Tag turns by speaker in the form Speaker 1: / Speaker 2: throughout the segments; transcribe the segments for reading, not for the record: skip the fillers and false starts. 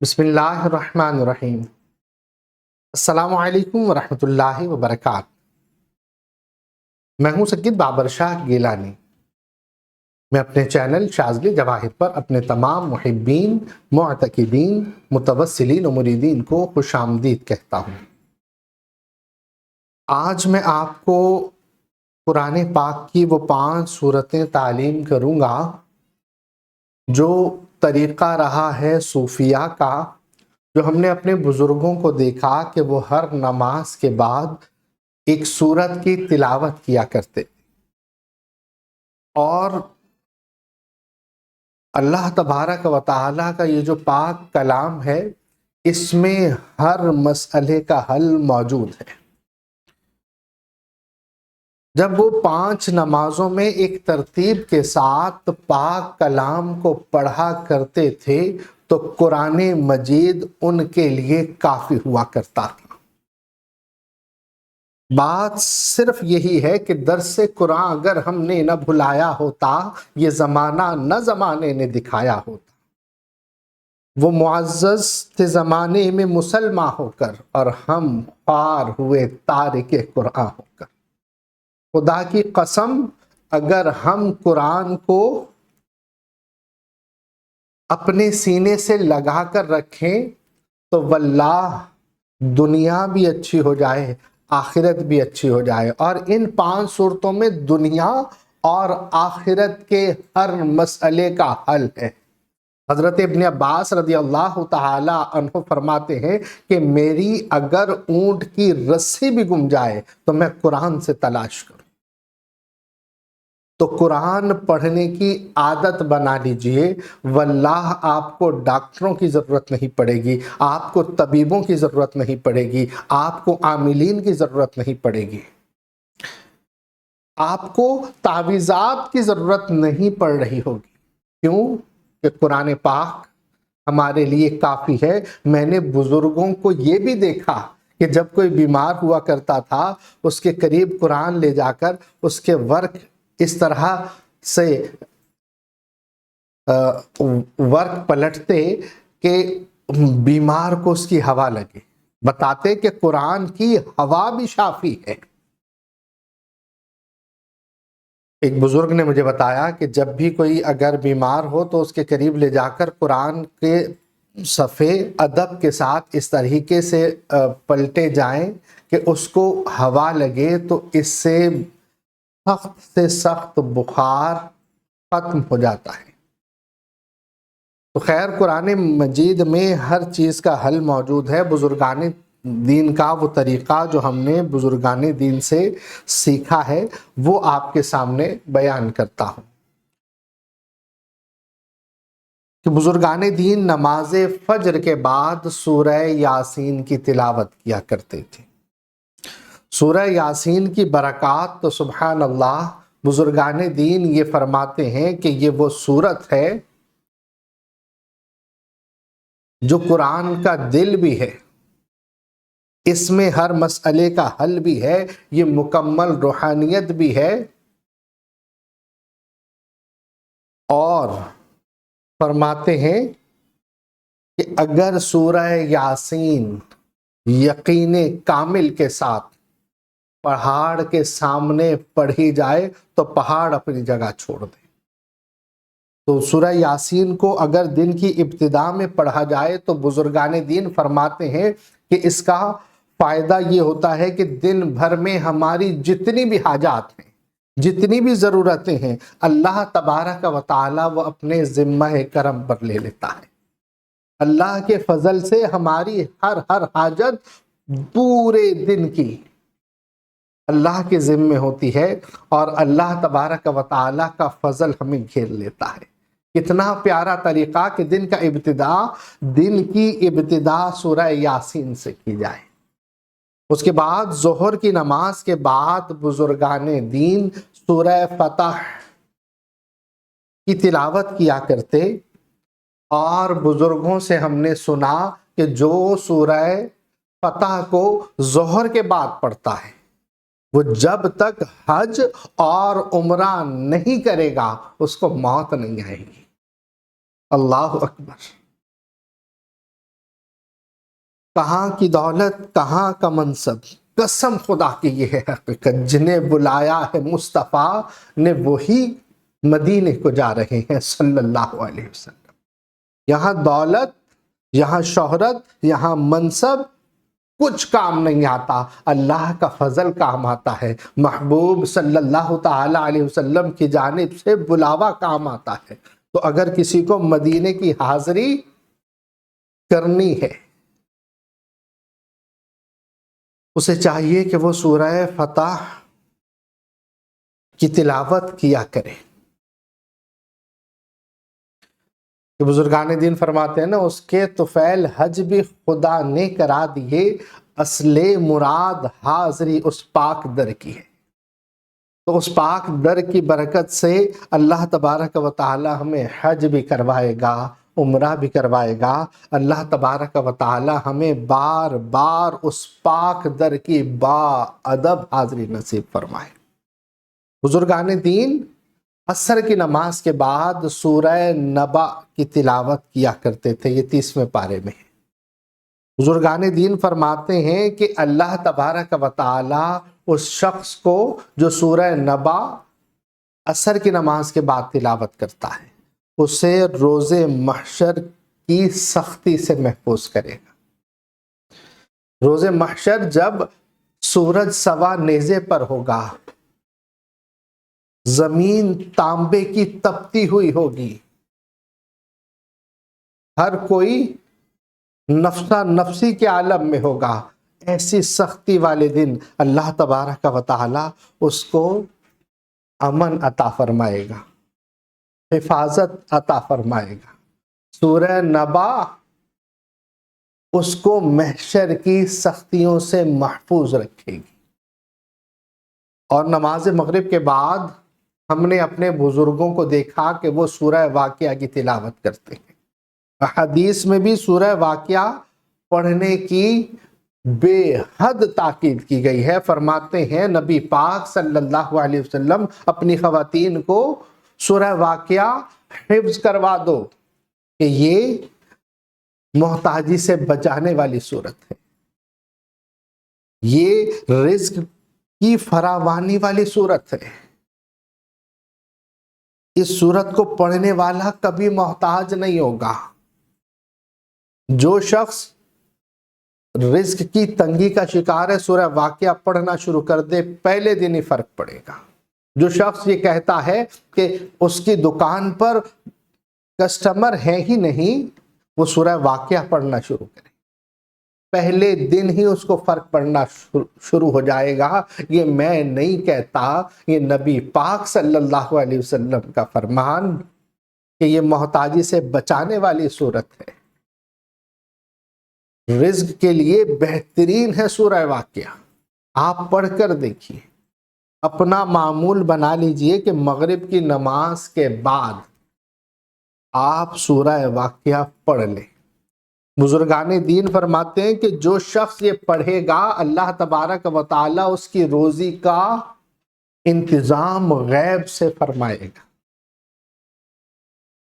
Speaker 1: بسم اللہ الرحمن الرحیم۔ السلام علیکم ورحمۃ اللہ وبرکاتہ۔ میں ہوں سید بابر شاہ گیلانی۔ میں اپنے چینل شاذلی جواہر پر اپنے تمام محبین، معتقدین، متوسلین و مریدین کو خوش آمدید کہتا ہوں۔ آج میں آپ کو قرآن پاک کی وہ 5 صورتیں تعلیم کروں گا جو طریقہ رہا ہے صوفیاء کا، جو ہم نے اپنے بزرگوں کو دیکھا کہ وہ ہر نماز کے بعد ایک سورت کی تلاوت کیا کرتے، اور اللہ تبارک و تعالیٰ کا یہ جو پاک کلام ہے اس میں ہر مسئلے کا حل موجود ہے۔ جب وہ 5 نمازوں میں ایک ترتیب کے ساتھ پاک کلام کو پڑھا کرتے تھے تو قرآن مجید ان کے لیے کافی ہوا کرتا تھا۔ بات صرف یہی ہے کہ درس قرآن اگر ہم نے نہ بھلایا ہوتا، یہ زمانہ نہ زمانے نے دکھایا ہوتا، وہ معزز تھے زمانے میں مسلمان ہو کر اور ہم خوار ہوئے تارک قرآن ہو کر۔ خدا کی قسم، اگر ہم قرآن کو اپنے سینے سے لگا کر رکھیں تو واللہ دنیا بھی اچھی ہو جائے، آخرت بھی اچھی ہو جائے، اور ان 5 صورتوں میں دنیا اور آخرت کے ہر مسئلے کا حل ہے۔ حضرت ابن عباس رضی اللہ تعالی عنہ فرماتے ہیں کہ میری اگر اونٹ کی رسی بھی گم جائے تو میں قرآن سے تلاش کروں۔ تو قرآن پڑھنے کی عادت بنا لیجئے، واللہ آپ کو ڈاکٹروں کی ضرورت نہیں پڑے گی، آپ کو طبیبوں کی ضرورت نہیں پڑے گی، آپ کو عاملین کی ضرورت نہیں پڑے گی، آپ کو تعویذات کی ضرورت نہیں پڑ رہی ہوگی۔ کیوں؟ کہ قرآن پاک ہمارے لیے کافی ہے۔ میں نے بزرگوں کو یہ بھی دیکھا کہ جب کوئی بیمار ہوا کرتا تھا اس کے قریب قرآن لے جا کر اس کے ورق اس طرح سے ورق پلٹتے کہ بیمار کو اس کی ہوا لگے، بتاتے کہ قرآن کی ہوا بھی شافی ہے۔ ایک بزرگ نے مجھے بتایا کہ جب بھی کوئی اگر بیمار ہو تو اس کے قریب لے جا کر قرآن کے صفحے ادب کے ساتھ اس طریقے سے پلٹے جائیں کہ اس کو ہوا لگے تو اس سے سخت بخار ختم ہو جاتا ہے۔ تو خیر، قرآن مجید میں ہر چیز کا حل موجود ہے۔ بزرگان دین کا وہ طریقہ جو ہم نے بزرگان دین سے سیکھا ہے وہ آپ کے سامنے بیان کرتا ہوں کہ بزرگان دین نماز فجر کے بعد سورہ یاسین کی تلاوت کیا کرتے تھے۔ سورہ یاسین کی برکات تو سبحان اللہ، بزرگان دین یہ فرماتے ہیں کہ یہ وہ سورت ہے جو قرآن کا دل بھی ہے، اس میں ہر مسئلے کا حل بھی ہے، یہ مکمل روحانیت بھی ہے، اور فرماتے ہیں کہ اگر سورہ یاسین یقین کامل کے ساتھ پہاڑ کے سامنے پڑھی جائے تو پہاڑ اپنی جگہ چھوڑ دے۔ تو سورہ یاسین کو اگر دن کی ابتدا میں پڑھا جائے تو بزرگان دین فرماتے ہیں کہ اس کا فائدہ یہ ہوتا ہے کہ دن بھر میں ہماری جتنی بھی حاجات ہیں، جتنی بھی ضرورتیں ہیں، اللہ تبارک و تعالی وہ اپنے ذمہ کرم پر لے لیتا ہے۔ اللہ کے فضل سے ہماری ہر حاجت پورے دن کی اللہ کے ذمہ ہوتی ہے، اور اللہ تبارک و تعالی کا فضل ہمیں گھیر لیتا ہے۔ کتنا پیارا طریقہ کہ دن کی ابتدا سورہ یاسین سے کی جائے۔ اس کے بعد ظہر کی نماز کے بعد بزرگان دین سورہ فتح کی تلاوت کیا کرتے، اور بزرگوں سے ہم نے سنا کہ جو سورہ فتح کو ظہر کے بعد پڑھتا ہے وہ جب تک حج اور عمرہ نہیں کرے گا اس کو موت نہیں آئے گی۔ اللہ اکبر۔ کہاں کی دولت، کہاں کا منصب، قسم خدا کی یہ ہے حقیقت، جنہیں بلایا ہے مصطفیٰ نے وہی مدینے کو جا رہے ہیں صلی اللہ علیہ وسلم۔ یہاں دولت، یہاں شہرت، یہاں منصب کچھ کام نہیں آتا، اللہ کا فضل کام آتا ہے، محبوب صلی اللہ تعالی علیہ وسلم کی جانب سے بلاوا کام آتا ہے۔ تو اگر کسی کو مدینے کی حاضری کرنی ہے، اسے چاہیے کہ وہ سورہ فتح کی تلاوت کیا کرے۔ کہ بزرگان دین فرماتے ہیں نا، اس کے طفیل حج بھی خدا نے کرا دیے، اصل مراد حاضری اس پاک در کی ہے۔ تو اس پاک در کی برکت سے اللہ تبارک و تعالی ہمیں حج بھی کروائے گا، عمرہ بھی کروائے گا۔ اللہ تبارک و تعالی ہمیں بار بار اس پاک در کی با ادب حاضری نصیب فرمائے۔ بزرگان دین عصر کی نماز کے بعد سورہ نبا کی تلاوت کیا کرتے تھے، یہ 30ویں پارے میں ہے۔ بزرگان دین فرماتے ہیں کہ اللہ تبارک و تعالی اس شخص کو جو سورہ نبا عصر کی نماز کے بعد تلاوت کرتا ہے، اسے روز محشر کی سختی سے محفوظ کرے گا۔ روز محشر جب سورج سوا نیزے پر ہوگا، زمین تانبے کی تپتی ہوئی ہوگی، ہر کوئی نفسا نفسی کے عالم میں ہوگا، ایسی سختی والے دن اللہ تبارک و تعالی اس کو امن عطا فرمائے گا، حفاظت عطا فرمائے گا۔ سورہ نبا اس کو محشر کی سختیوں سے محفوظ رکھے گی۔ اور نماز مغرب کے بعد ہم نے اپنے بزرگوں کو دیکھا کہ وہ سورہ واقعہ کی تلاوت کرتے ہیں۔ حدیث میں بھی سورہ واقعہ پڑھنے کی بے حد تاکید کی گئی ہے۔ فرماتے ہیں نبی پاک صلی اللہ علیہ وسلم اپنی خواتین کو سورہ واقعہ حفظ کروا دو کہ یہ محتاجی سے بچانے والی صورت ہے، یہ رزق کی فراوانی والی صورت ہے، اس صورت کو پڑھنے والا کبھی محتاج نہیں ہوگا۔ جو شخص رزق کی تنگی کا شکار ہے، سورہ واقعہ پڑھنا شروع کر دے، پہلے دن ہی فرق پڑے گا۔ جو شخص یہ کہتا ہے کہ اس کی دکان پر کسٹمر ہے ہی نہیں، وہ سورہ واقعہ پڑھنا شروع کرے، پہلے دن ہی اس کو فرق پڑنا شروع ہو جائے گا۔ یہ میں نہیں کہتا، یہ نبی پاک صلی اللہ علیہ وسلم کا فرمان کہ یہ محتاجی سے بچانے والی صورت ہے، رزق کے لیے بہترین ہے سورہ واقعہ۔ آپ پڑھ کر دیکھیے، اپنا معمول بنا لیجئے کہ مغرب کی نماز کے بعد آپ سورہ واقعہ پڑھ لیں۔ بزرگان دین فرماتے ہیں کہ جو شخص یہ پڑھے گا، اللہ تبارک و تعالی اس کی روزی کا انتظام غیب سے فرمائے گا۔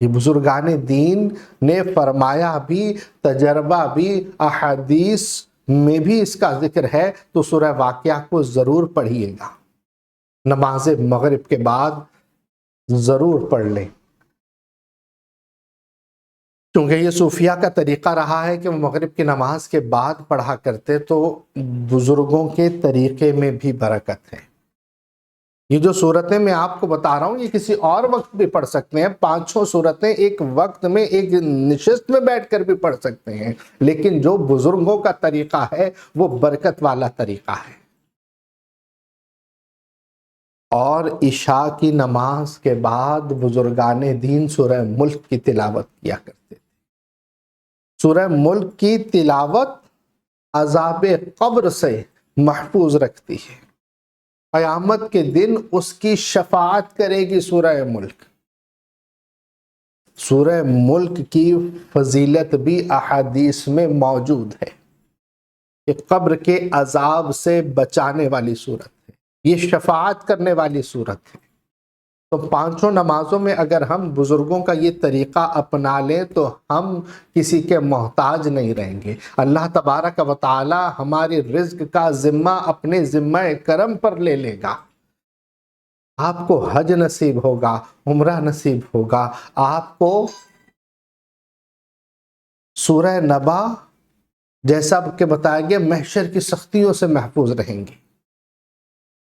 Speaker 1: یہ بزرگان دین نے فرمایا بھی، تجربہ بھی، احادیث میں بھی اس کا ذکر ہے، تو سورہ واقعہ کو ضرور پڑھیے گا، نماز مغرب کے بعد ضرور پڑھ لیں۔ کیونکہ یہ صوفیہ کا طریقہ رہا ہے کہ وہ مغرب کی نماز کے بعد پڑھا کرتے، تو بزرگوں کے طریقے میں بھی برکت ہے۔ یہ جو صورتیں میں آپ کو بتا رہا ہوں، یہ کسی اور وقت بھی پڑھ سکتے ہیں، 5-6 صورتیں ایک وقت میں ایک نشست میں بیٹھ کر بھی پڑھ سکتے ہیں، لیکن جو بزرگوں کا طریقہ ہے وہ برکت والا طریقہ ہے۔ اور عشاء کی نماز کے بعد بزرگان دین سورہ ملک کی تلاوت کیا کرتے تھے۔ سورہ ملک کی تلاوت عذاب قبر سے محفوظ رکھتی ہے، قیامت کے دن اس کی شفاعت کرے گی سورہ ملک۔ سورہ ملک کی فضیلت بھی احادیث میں موجود ہے کہ قبر کے عذاب سے بچانے والی صورت ہے، یہ شفاعت کرنے والی صورت ہے۔ تو پانچوں نمازوں میں اگر ہم بزرگوں کا یہ طریقہ اپنا لیں تو ہم کسی کے محتاج نہیں رہیں گے۔ اللہ تبارک و تعالی ہماری رزق کا ذمہ اپنے ذمہ کرم پر لے لے گا۔ آپ کو حج نصیب ہوگا، عمرہ نصیب ہوگا، آپ کو سورہ نبا جیسا کہ بتایا گیا محشر کی سختیوں سے محفوظ رہیں گے۔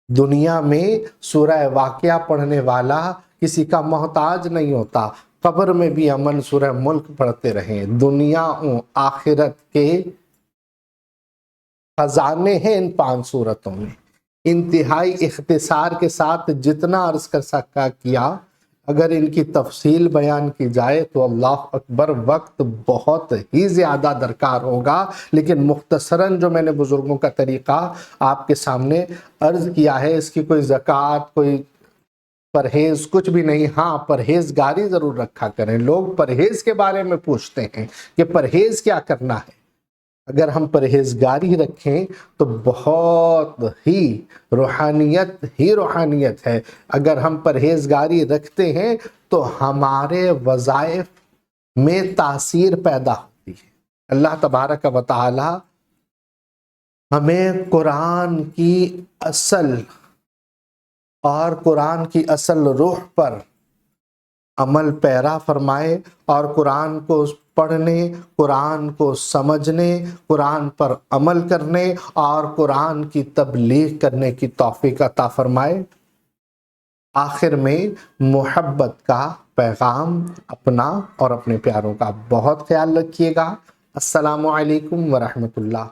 Speaker 1: دنیا میں سورہ واقعہ پڑھنے والا کسی کا محتاج نہیں ہوتا۔ قبر میں بھی امن سورہ ملک پڑھتے رہیں۔ دنیا و آخرت کے خزانے ہیں ان 5 سورتوں میں۔ انتہائی اختصار کے ساتھ جتنا عرض کر سکا کیا، اگر ان کی تفصیل بیان کی جائے تو اللہ اکبر وقت بہت ہی زیادہ درکار ہوگا، لیکن مختصراً جو میں نے بزرگوں کا طریقہ آپ کے سامنے عرض کیا ہے، اس کی کوئی زکوٰۃ، کوئی پرہیز کچھ بھی نہیں۔ ہاں، پرہیزگاری ضرور رکھا کریں۔ لوگ پرہیز کے بارے میں پوچھتے ہیں کہ پرہیز کیا کرنا ہے۔ اگر ہم پرہیزگاری رکھیں تو بہت ہی روحانیت ہے۔ اگر ہم پرہیزگاری رکھتے ہیں تو ہمارے وظائف میں تاثیر پیدا ہوتی ہے۔ اللہ تبارک و تعالی ہمیں قرآن کی اصل اور قرآن کی اصل روح پر عمل پیرا فرمائے، اور قرآن کو پڑھنے، قرآن کو سمجھنے، قرآن پر عمل کرنے اور قرآن کی تبلیغ کرنے کی توفیق عطا فرمائے۔ آخر میں محبت کا پیغام اپنا اور اپنے پیاروں کا بہت خیال رکھیے گا۔ السلام علیکم ورحمۃ اللہ۔